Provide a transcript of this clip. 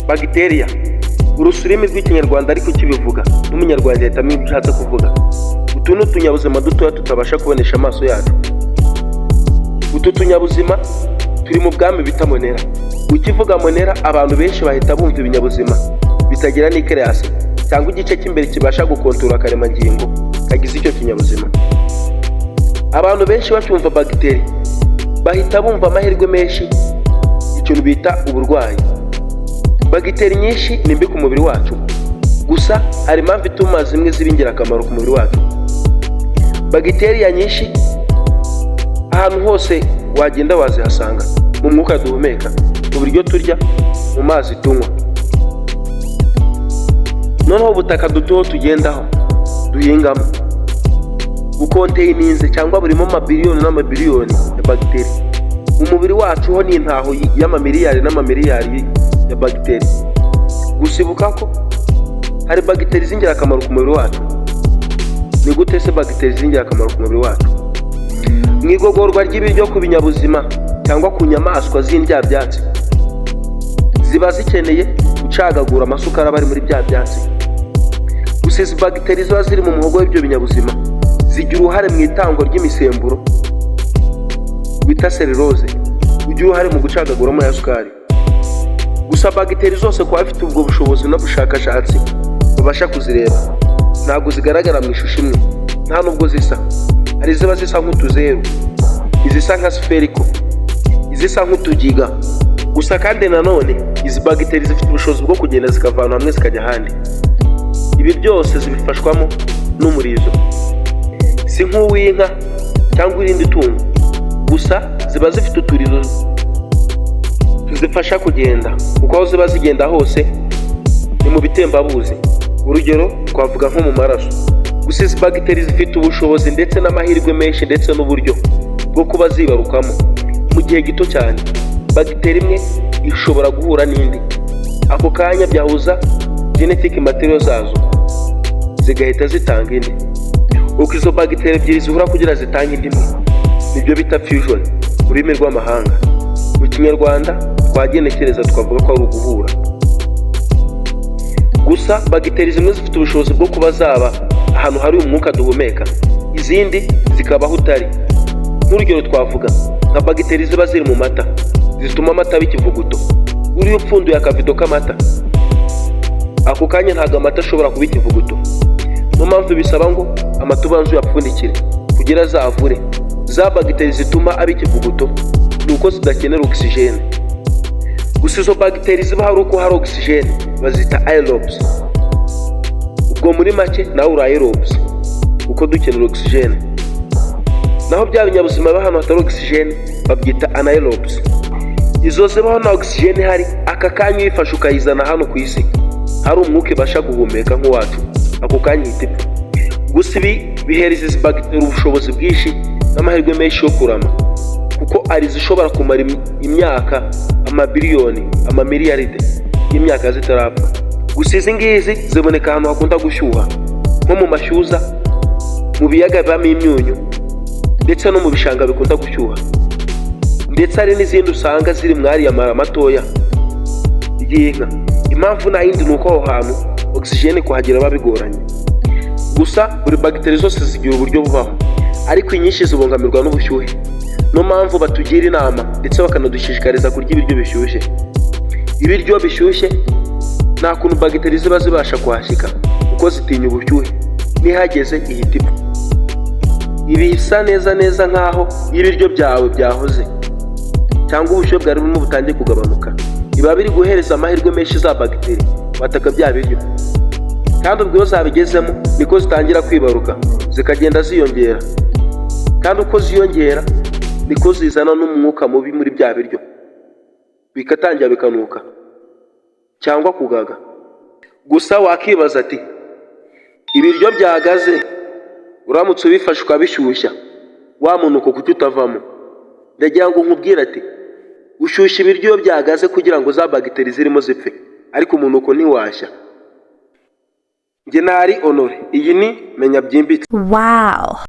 Bacteria ururimi rw'ikinyarwanda ariko kibivuga n'umunyarwanda yahitamo ibyo ushatse kuvuga. Utu ni utunyabuzima dutoya tutabasha kubonesha amaso yacu. Utu tunyabuzima turi mu bwami bita monera. Ukivuga monera abantu benshi bahita bumva ibinyabuzima bitagira n'ikereasi cyangwa igice cy'imbere kibasha gukontorora akaremangingo kagize icyo kinyabuzima. Abantu benshi bacyumva bagiteri bahita bumva amahirwe menshi ikintu bita uburwayi. Bagiteri nyinshi ni mbi ku mubiri wacu, gusa hari impamvu ituma zimwe ziba ingirakamaro ku mubiri wacu. Bagiteri nyinshi ahantu hose wagenda wazihasanga: mu mwuka duhumeka, mu biryo turya, mu mazi tunywa. Noneho ubutaka duto tugendaho duhingamo bukonteyinize cyangwa burimo amabiliyoni n'amabiliyoni ya bagiteri. Mu mubiri wacu ho ni intaho y'amamiliyari n'amamiliyari ya bagiteri. Gusibuka ko hari bagiteri z'ingirakamaro ku mubiri wacu. Ni gute se bagiteri z'ingirakamaro ku mubiri wacu? Mu igogorwa ry'ibiryo ku binyabuzima cyangwa ku nyamaswa z'indyabyatsi, ziba zikeneye gucagagura amasukari aba ari muri bya byatsi. Gusa izi bagiteri ziba ziri mu muhogo w'ibyo binyabuzima zigira uruhare mu itangwa ry'imisemburo bita selulose, ugira uruhare mu gucagaguramo ya sukari. Gusa bagiteri zose kuba bafite ubwo bushobozi n'ubushakashatsi babasha kuzireba, ntabwo zigaragara mu ishusho imwe, nta nubwo zisa. Hari ziba zisa nk'utuzeru, izisa nka spherical, izisa nk'utugiga. Gusa kandi nanone izi bagiteri zifite ubushobozi bwo kugenda zikavana hamwe zikajya ahandi. Ibi byose zibifashwamo n'umurizo, si nk'uw'inka cyangwa irindi tungo, gusa ziba zifite uturizo tuzifasha kugenda, kuko aho ziba zigenda hose ni mu bitembabuzi. Urugero twavuga nko mu maraso. Gusa izi bagiteri zifite ubushobozi ndetse n'amahirwe menshi ndetse n'uburyo bwo kuba zibarukamo mu gihe gito cyane. Bagiteri imwe ishobora guhura n'indi, ako kanya byahuza genetic material zazo zigahita zitanga indi. Uko izo bagiteri ebyiri zihura kugira zitange indi imwe nibyo bita fusion mu rurimi rw'amahanga. Mu kinyarwanda twagenekereza twavuga ko ari uguhura. Gusa bagiteri zimwe zifite ubushobozi bwo kuba zaba ahantu hari umwuka duhumeka, izindi zikabaho utari. Nk'urugero twavuga nka bagiteri ziba ziri mu mata, zituma amata bikivuguto. Uriyo upfunduye akavido k'amata, ako kanya ntabwo amata ashobora kuba ikivuguto. Niyo mpamvu bisaba ngo amata ubanze uyapfundikire kugira azavure. Za bagiteri zituma aba ikivuguto ni uko zidakenera oxygene. Gusa izo bagiteri ziba hari uko hari oxygene bazita aerobes. Ubwo muri make nawe uri aerobes uko dukenera oxygene. Naho bya binyabuzima biba hano hatari oxygene babyita anaerobes. Izo zibaho na oxygene hari, aka kanya uyifashe ukayizana hano ku isi hari umwuka ibasha guhumeka nk'uwacu, ako kanya ihita ipfa. Gusa ibi bihereza izi bagiteri ubushobozi bwinshi n'amahirwe menshi yo kurama, kuko ari zishobora kumara imyaka amabiliyoni amamiliyaride y'imyaka zitarapfa. Gusa izi ngizi ziboneka ahantu hakunda gushyuha nko mu mashyuza, mu biyaga bibamo imyunyu ndetse no mu bishanga bikunda gushyuha. Ndetse hari n'izindi usanga ziri mwariya mara matoya y'inka. Impamvu nta yindi ni uko aho hantu oxygene kuhagera biba bigoranye. Gusa buri bagiteri zose zigira uburyo bubaho, ariko inyinshi zibongamirwa n'ubushyuhe. Niyo mpamvu batugira inama ndetse bakanadushishikariza kurya ibiryo bishyushye. Ibiryo bishyushye nta kuntu bagiteri ziba zibasha kuhashyika, kuko zitinya ubushyuhe, nihageze ihita ipfa. Ibi bisa neza nk'aho ibiryo byawe byahoze cyangwa ubushyuhe bwari burimo butangiye kugabanuka, biba biri guhereza amahirwe menshi za bagiteri bataka bya biryo. Kandi ubwo iyo zabigezemo niko zitangira kwibaruka zikagenda ziyongera, kandi uko ziyongera niko zizana n'umwuka mubi muri bya biryo, bikatangira bikanuka cyangwa kugaga. Gusa wakibaza ati ibiryo byagaze uramutse ubifashe ukabishyushya wa munuko kuki utavamo? Ndagira ngo nkubwire ati ushyushya ibiryo byagaze kugira ngo za bagiteri zirimo zipfe, ariko umunuko ntiwashya. Nge nari Honore, iyi ni Menya Byimbitse. Wow.